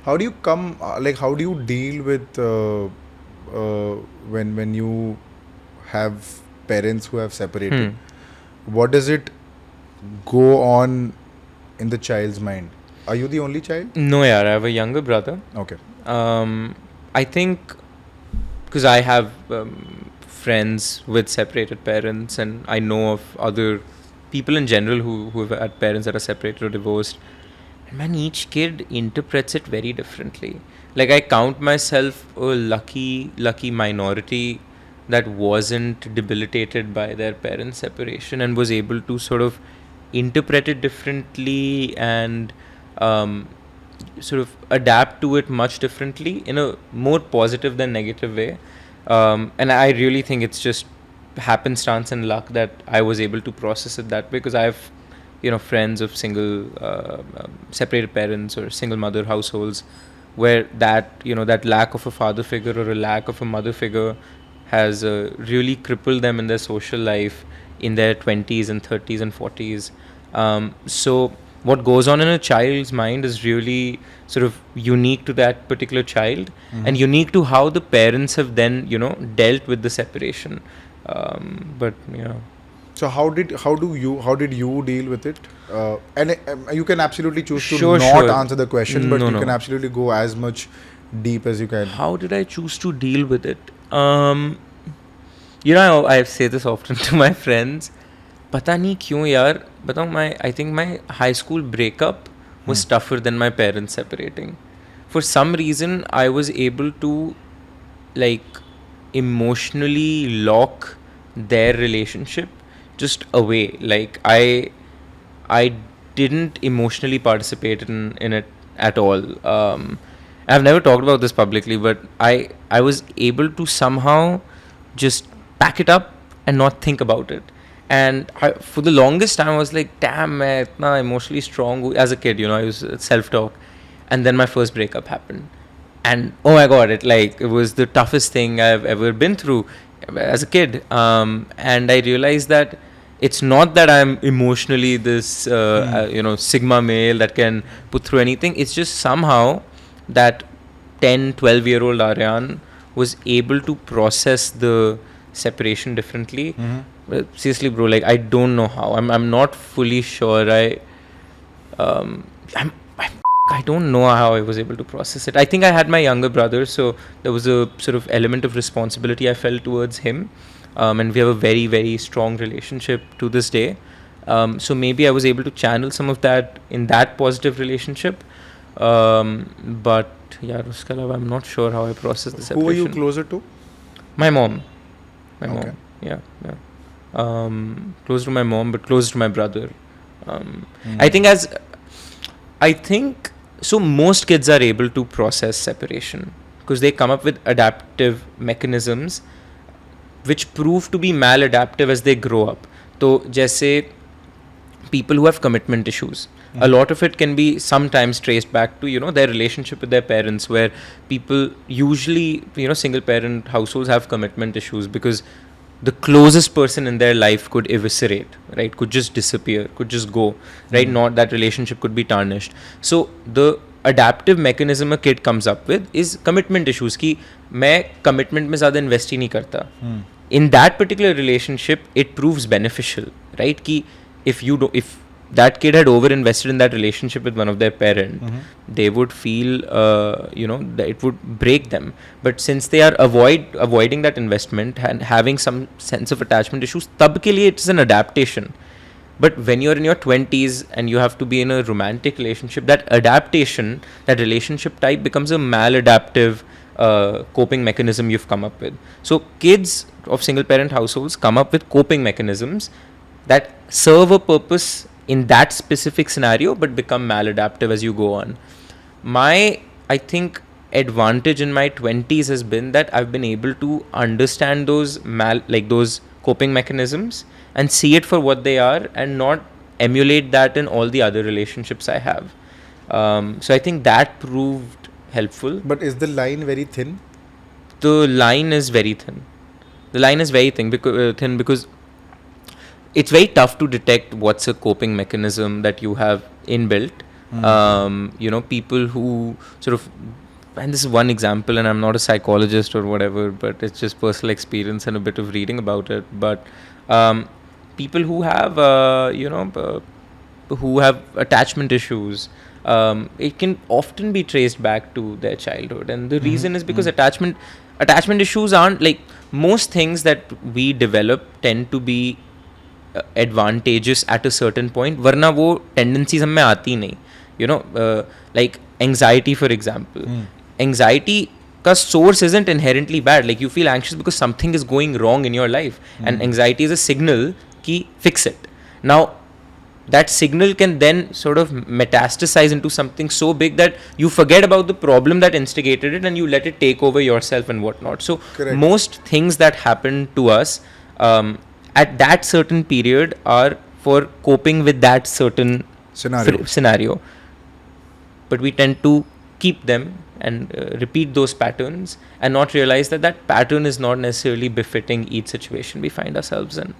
How do you come? How do you deal with when you have parents who have separated? What does it go on in the child's mind? Are you the only child? No, yaar, I have a younger brother. Okay. I think because I have friends with separated parents, and I know of other people in general who have had parents that are separated or divorced. And man, each kid interprets it very differently. Like, I count myself a lucky minority that wasn't debilitated by their parents' separation and was able to sort of interpret it differently and sort of adapt to it much differently in a more positive than negative way. And I really think it's just happenstance and luck that I was able to process it that way, because I have, friends of single, separated parents or single mother households where that lack of a father figure or a lack of a mother figure has really crippled them in their social life in their 20s and 30s and 40s. So what goes on in a child's mind is really sort of unique to that particular child, and unique to how the parents have then dealt with the separation. But So how did you deal with it? And you can absolutely choose to Sure, not sure. answer the question, but No, you no. can absolutely go as much deep as you can. How did I choose to deal with it? I say this often to my friends. पता नहीं क्यों यार बताऊँ, I think my high school breakup was tougher than my parents separating. For some reason, I was able to emotionally lock their relationship just away. Like, I didn't emotionally participate in it at all. I've never talked about this publicly, but I was able to somehow just pack it up and not think about it. And for the longest time, I was like, damn, मैं इतना emotionally strong as a kid, I was self-talk. And then my first breakup happened. And oh my god, it was the toughest thing I've ever been through as a kid. And I realized that it's not that I'm emotionally this sigma male that can put through anything. It's just somehow that 10-12-year-old Aryaan was able to process the separation differently. Seriously, bro, I don't know how. I'm not fully sure. I don't know how I was able to process it. I think I had my younger brother, so there was a sort of element of responsibility I felt towards him. And we have a very, very strong relationship to this day. So maybe I was able to channel some of that in that positive relationship. But yeah, uske alawa, I'm not sure how I processed the separation. Who were you closer to? My mom. My Okay. mom. Yeah. Close to my mom, but close to my brother. I think so. Most kids are able to process separation because they come up with adaptive mechanisms which prove to be maladaptive as they grow up. So, जैसे people who have commitment issues, a lot of it can be sometimes traced back to their relationship with their parents, where people usually single parent households have commitment issues because the closest person in their life could eviscerate, right? Could just disappear, could just go, right? Not that relationship could be tarnished. So the adaptive mechanism a kid comes up with is commitment issues. कि मैं commitment में ज़्यादा invest ही नहीं करता. In that particular relationship, it proves beneficial, right? कि if that kid had over invested in that relationship with one of their parents, they would feel that it would break them. But since they are avoiding that investment and having some sense of attachment issues, tab ke liye it's an adaptation. But when you're in your 20s and you have to be in a romantic relationship, that adaptation, that relationship type becomes a maladaptive coping mechanism you've come up with. So kids of single parent households come up with coping mechanisms that serve a purpose in that specific scenario but become maladaptive as you go on. I think, advantage in my 20s has been that I've been able to understand those those coping mechanisms and see it for what they are and not emulate that in all the other relationships I have. So I think that proved helpful. But is the line very thin? The line is very thin. Because it's very tough to detect what's a coping mechanism that you have inbuilt People who sort of, and this is one example, and I'm not a psychologist or whatever, but it's just personal experience and a bit of reading about it. But people who have, who have attachment issues, it can often be traced back to their childhood, and the reason is because attachment issues aren't like most things that we develop tend to be advantageous at a certain point, वरना वो tendencies हम में आती नहीं. Like anxiety, for example. Anxiety का source isn't inherently bad. Like you feel anxious because something is going wrong in your life, and anxiety is a signal कि fix it. Now that signal can then sort of metastasize into something so big that you forget about the problem that instigated it and you let it take over yourself and whatnot. So most things that happen to us at that certain period are for coping with that certain scenario. But we tend to keep them and repeat those patterns and not realize that that pattern is not necessarily befitting each situation we find ourselves in.